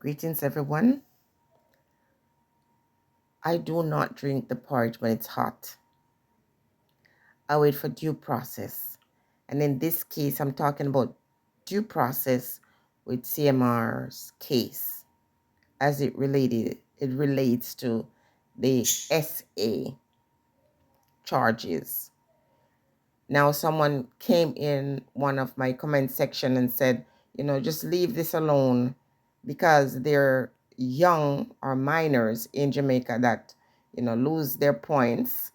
Greetings, everyone. I do not drink the porridge when it's hot. I wait for due process. And in this case, I'm talking about due process with CMR's case as it relates to the SA charges. Now, someone came in one of my comment section and said, just leave this alone because they're young or minors in Jamaica that, lose their points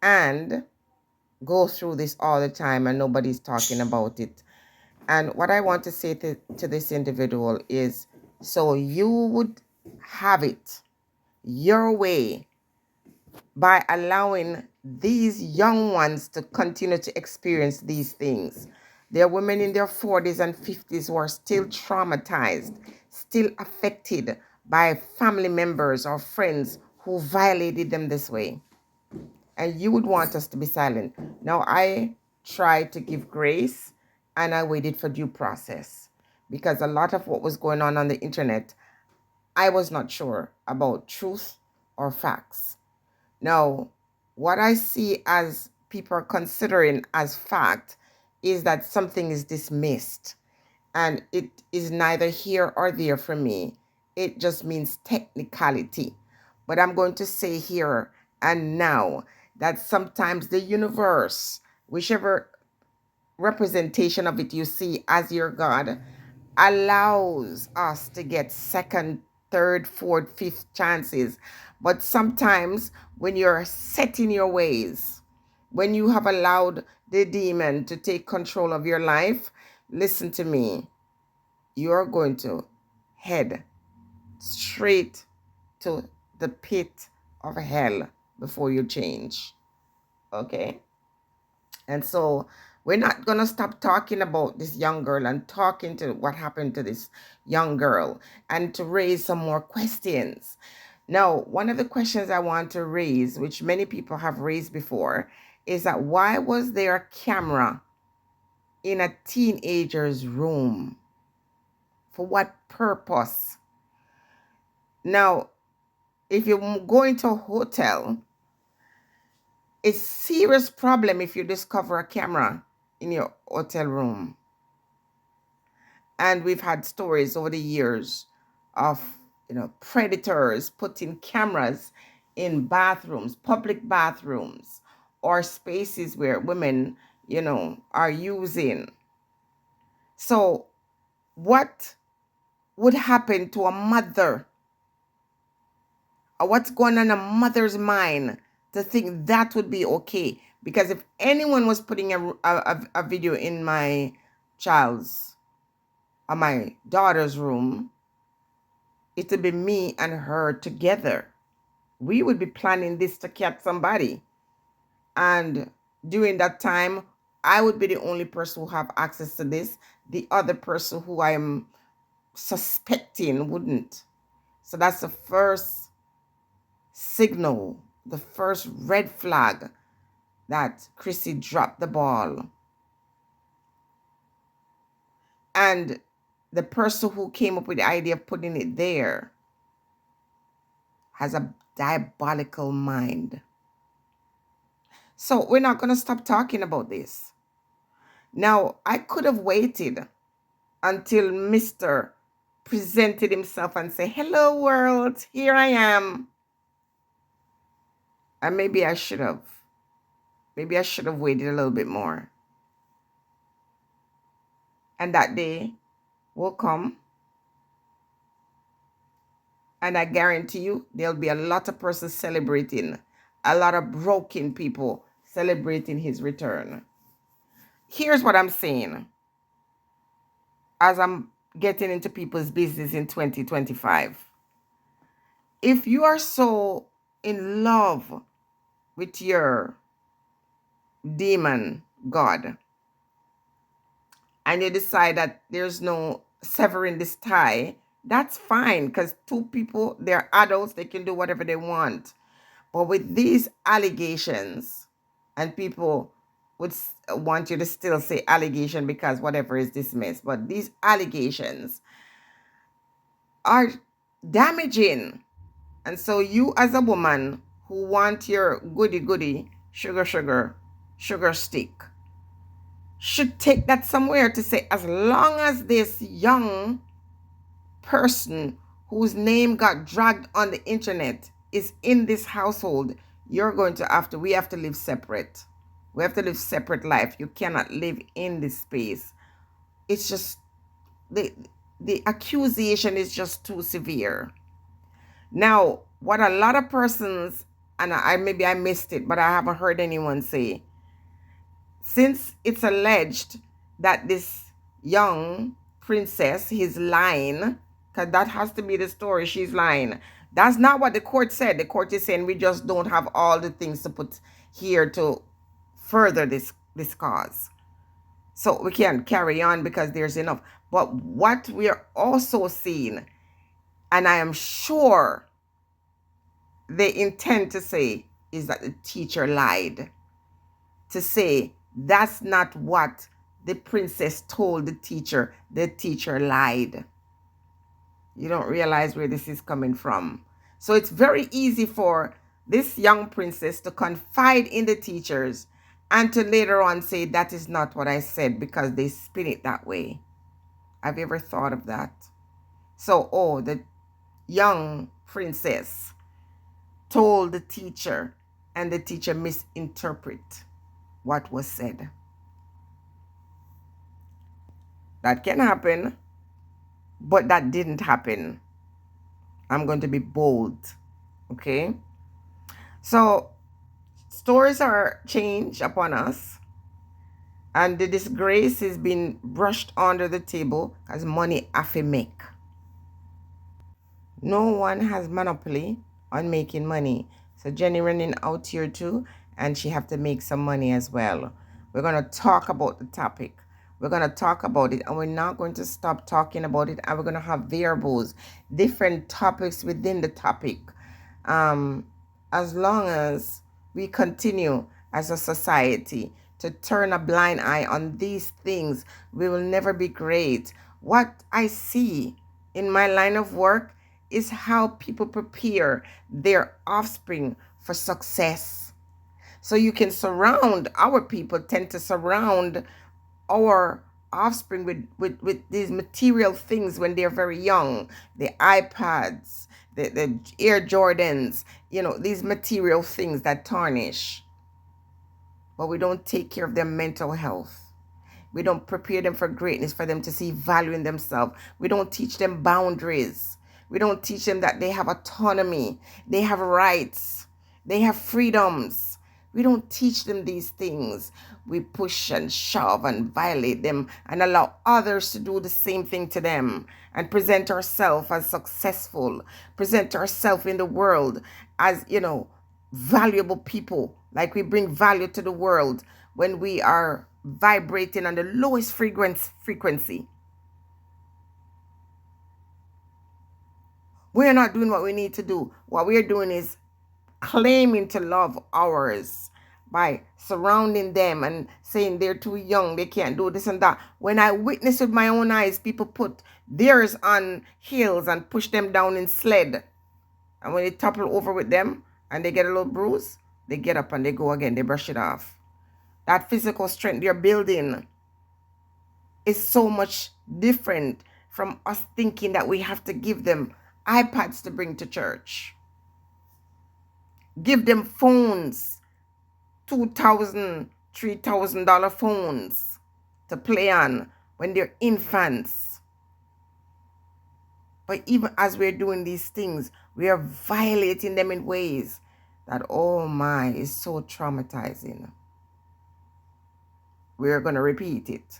and go through this all the time and nobody's talking about it. And what I want to say to this individual is, so you would have it your way by allowing these young ones to continue to experience these things. There are women in their 40s and 50s who are still traumatized, still affected by family members or friends who violated them this way. And you would want us to be silent. Now, I tried to give grace and I waited for due process because a lot of what was going on the internet, I was not sure about truth or facts. Now, what I see as people are considering as fact is that something is dismissed and it is neither here or there for me. It just means technicality. But I'm going to say here and now that sometimes the universe, whichever representation of it you see as your God, allows us to get second, third, fourth, fifth chances. But sometimes when you're set in your ways, when you have allowed the demon to take control of your life, listen to me, you're going to head straight to the pit of hell before you change. Okay? And so we're not going to stop talking about this young girl and talking to what happened to this young girl and to raise some more questions. Now, one of the questions I want to raise, which many people have raised before, is that why was there a camera in a teenager's room? For what purpose? Now, if you go into a hotel, it's a serious problem if you discover a camera in your hotel room. And we've had stories over the years of, predators putting cameras in bathrooms, public bathrooms, or spaces where women, are using. So what would happen to a mother? Or what's going on in a mother's mind to think that would be okay? Because if anyone was putting a video in my child's or my daughter's room, it would be me and her together. We would be planning this to catch somebody. And during that time, I would be the only person who have access to this. The other person who I am suspecting wouldn't. So that's the first signal, the first red flag that Chrissy dropped the ball. And the person who came up with the idea of putting it there has a diabolical mind. So we're not going to stop talking about this. Now, I could have waited until Mr. presented himself and said, "Hello, world, here I am." And maybe I should have. Maybe I should have waited a little bit more. And that day will come. And I guarantee you, there'll be a lot of persons celebrating, a lot of broken people celebrating his return. Here's what I'm saying as I'm getting into people's business in 2025. If you are so in love with your demon God and you decide that there's no severing this tie, that's fine, because two people, they're adults, they can do whatever they want. But with these allegations, and people would want you to still say allegation because whatever is dismissed, but these allegations are damaging. And so you as a woman who want your goody sugar stick should take that somewhere to say, as long as this young person whose name got dragged on the internet is in this household, we have to live separate. We have to live separate life. You cannot live in this space. It's just the accusation is just too severe. Now, what a lot of persons, and maybe I missed it, but I haven't heard anyone say, since it's alleged that this young princess is lying, because that has to be the story, she's lying. That's not what the court said. The court is saying we just don't have all the things to put here to further this cause. So we can't carry on because there's enough. But what we are also seeing, and I am sure they intend to say, is that the teacher lied. To say that's not what the princess told the teacher lied. You don't realize where this is coming from. So it's very easy for this young princess to confide in the teachers and to later on say that is not what I said, because they spin it that way. Have you ever thought of that? So, the young princess told the teacher and the teacher misinterpret what was said. That can happen, but that didn't happen. I'm going to be bold, okay? So stories are changed upon us, and the disgrace is being brushed under the table as money have to make. No one has monopoly on making money. So Jenny running out here too, and she have to make some money as well. We're going to talk about the topic. We're going to talk about it, and we're not going to stop talking about it, and we're going to have variables, different topics within the topic. As long as we continue as a society to turn a blind eye on these things, we will never be great. What I see in my line of work is how people prepare their offspring for success. So you can surround, our people tend to surround our offspring with these material things when they're very young. The iPads, the Air Jordans, these material things that tarnish. But we don't take care of their mental health. We don't prepare them for greatness, for them to see value in themselves. We don't teach them boundaries. We don't teach them that they have autonomy, they have rights, they have freedoms. We don't teach them these things. We push and shove and violate them and allow others to do the same thing to them and present ourselves as successful, present ourselves in the world as, valuable people, like we bring value to the world when we are vibrating on the lowest frequency. We're not doing what we need to do. What we're doing is claiming to love ours by surrounding them and saying they're too young, they can't do this and that. When I witness with my own eyes, people put theirs on heels and push them down in sled. And when they topple over with them and they get a little bruise, they get up and they go again, they brush it off. That physical strength they're building is so much different from us thinking that we have to give them iPads to bring to church. Give them phones, $2,000, $3,000 phones to play on when they're infants. But even as we're doing these things, we are violating them in ways that, oh my, is so traumatizing. We're going to repeat it.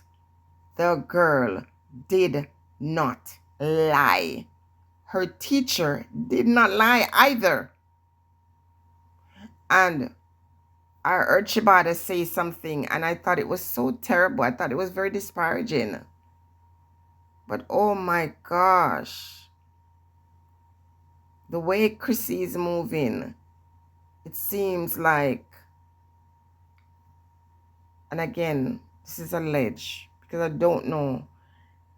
The girl did not lie. Her teacher did not lie either. And I heard Shibata say something, and I thought it was so terrible. I thought it was very disparaging. But oh my gosh, the way Chrissy is moving, it seems like, and again, this is alleged, because I don't know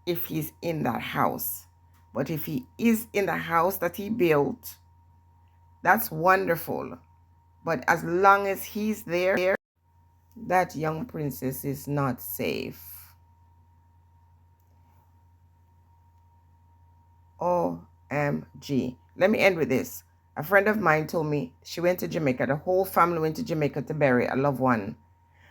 if he's in that house. But if he is in the house that he built, that's wonderful. But as long as he's there, that young princess is not safe. OMG. Let me end with this. A friend of mine told me she went to Jamaica. The whole family went to Jamaica to bury a loved one.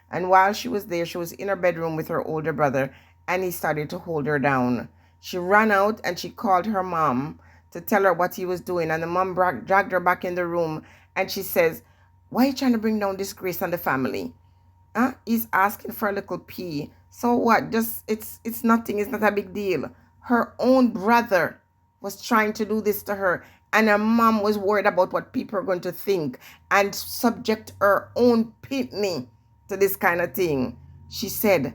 And while she was there, she was in her bedroom with her older brother, and he started to hold her down. She ran out and she called her mom to tell her what he was doing. And the mom dragged her back in the room, and she says, "Why are you trying to bring down disgrace on the family? Huh? He's asking for a little pee. So what? Just it's nothing. It's not a big deal." Her own brother was trying to do this to her, and her mom was worried about what people are going to think and subject her own pitney to this kind of thing. She said,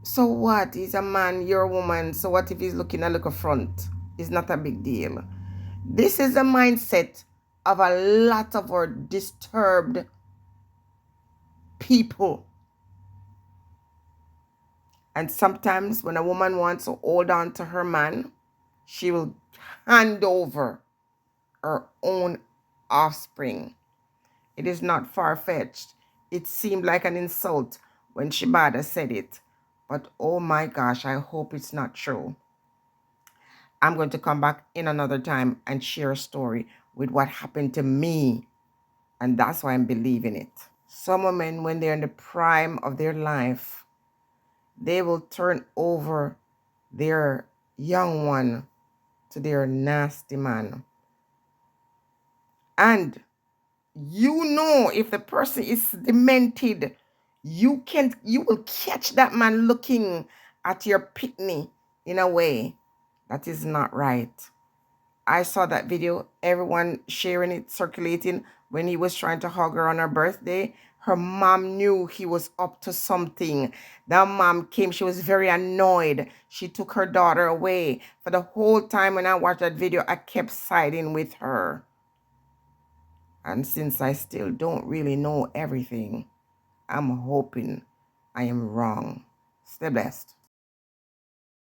"So what? He's a man, you're a woman. So what if he's looking a little front? It's not a big deal." This is the mindset of a lot of our disturbed people. And sometimes when a woman wants to hold on to her man, she will hand over her own offspring. It is not far-fetched. It seemed like an insult when Shibata said it. But oh my gosh, I hope it's not true. I'm going to come back in another time and share a story with what happened to me. And that's why I'm believing it. Some women, when they're in the prime of their life, they will turn over their young one to their nasty man. And you know, if the person is demented, you will catch that man looking at your pitney in a way that is not right. I saw that video, everyone sharing it, circulating, when he was trying to hug her on her birthday. Her mom knew he was up to something. That mom came, she was very annoyed. She took her daughter away. For the whole time when I watched that video, I kept siding with her. And since I still don't really know everything, I'm hoping I am wrong. Stay blessed.